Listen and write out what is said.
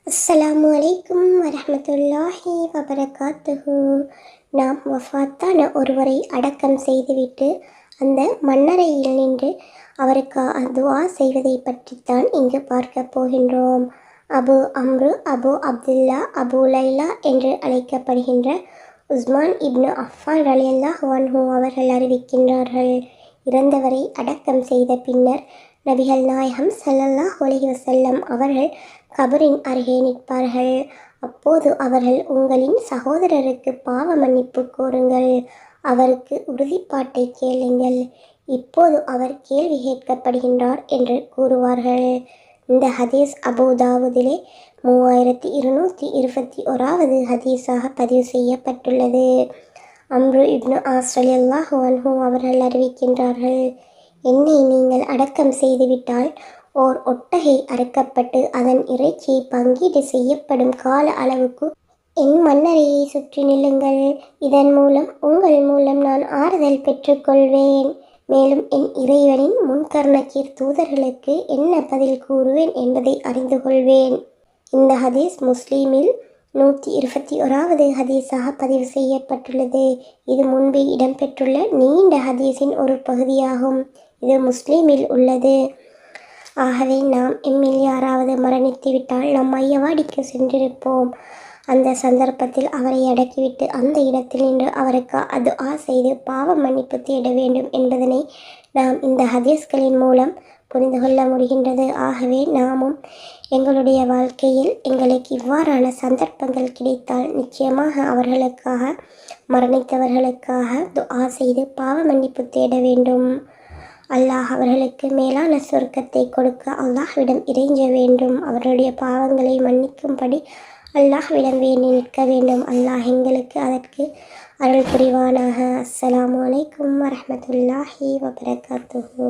அஸ்ஸலாமு அலைக்கும் வரஹ்மத்துல்லாஹி வபரகாத்துஹு. நாம் வஃபாத்தான ஒருவரை அடக்கம் செய்துவிட்டு அந்த மண்ணறையில் நின்று அவருக்கு துஆ செய்வதை பற்றித்தான் இங்கு பார்க்க போகின்றோம். அபு அம்ரு, அபு அப்துல்லா, அபு லைலா என்று அழைக்கப்படுகின்ற உஸ்மான் இப்னு அஃபான் ரலியல்லாஹு அன்ஹு அவர்கள் அறிவிக்கின்றார்கள். இறந்தவரை அடக்கம் செய்த பின்னர் நபிகள் நாயகம் ஸல்லல்லாஹு அலைஹி வஸல்லம் அவர்கள் கபரின் அருகே நிற்பார்கள். அப்போது அவர்கள், உங்களின் சகோதரருக்கு பாவ மன்னிப்பு கோருங்கள், அவருக்கு உறுதிப்பாட்டை கேளுங்கள், இப்போது அவர் கேள்வி கேட்கப்படுகின்றார் என்று கூறுவார்கள். இந்த ஹதீஸ் அபூ தாவூதிலே 3221வது ஹதீஸாக பதிவு செய்யப்பட்டுள்ளது. அம்ரு இப்னு ஆஸ் ரலியல்லாஹு அன்ஹு அவர்கள் அறிவிக்கின்றார்கள், என்னை நீங்கள் அடக்கம் செய்துவிட்டால் ஓர் ஒட்டகை அறுக்கப்பட்டு அதன் இறைச்சி பங்கீடு செய்யப்படும் கால அளவுக்கு என் மண்ணறையை சுற்றி நில்லுங்கள். இதன் மூலம் உங்கள் மூலம் நான் ஆறுதல் பெற்றுக்கொள்வேன். மேலும் என் இறைவனின் முன்கர்ணக்கீர் தூதர்களுக்கு என்ன பதில் கூறுவேன் என்பதை அறிந்து கொள்வேன். இந்த ஹதீஸ் முஸ்லீமில் 121வது ஹதீஸாக பதிவு செய்யப்பட்டுள்ளது. இது முன்பே இடம்பெற்றுள்ள நீண்ட ஹதீஸின் ஒரு பகுதியாகும். இது முஸ்லீமில் உள்ளது. ஆகவே நாம் எம்மில் யாராவது மரணித்துவிட்டால் நாம் மையவாடிக்கு சென்றிருப்போம். அந்த சந்தர்ப்பத்தில் அவரை அடக்கிவிட்டு அந்த இடத்தில் நின்று அவருக்கு துஆ செய்து பாவ மன்னிப்பு தேட வேண்டும் என்பதனை நாம் இந்த ஹதீஸ்களின் மூலம் புரிந்து கொள்ள முடிகின்றது. ஆகவே நாமும் எங்களுடைய வாழ்க்கையில் எங்களுக்கு இவ்வாறான சந்தர்ப்பங்கள் கிடைத்தால் நிச்சயமாக அவர்களுக்காக, மரணித்தவர்களுக்காக துஆ செய்து பாவ மன்னிப்பு தேட வேண்டும். அல்லாஹ் அவர்களுக்கு மேலான சொர்க்கத்தை கொடுக்க அல்லாஹ்விடம் இறைஞ்ச வேண்டும். அவர்களுடைய பாவங்களை மன்னிக்கும்படி அல்லாஹ்விடம் வேண்டி நிற்க வேண்டும். அல்லாஹ் எங்களுக்கு அதற்கு அருள் புரிவானாக. அஸ்ஸலாமு அலைக்கும் வரஹ்மத்துல்லாஹி வபரகாத்துஹு.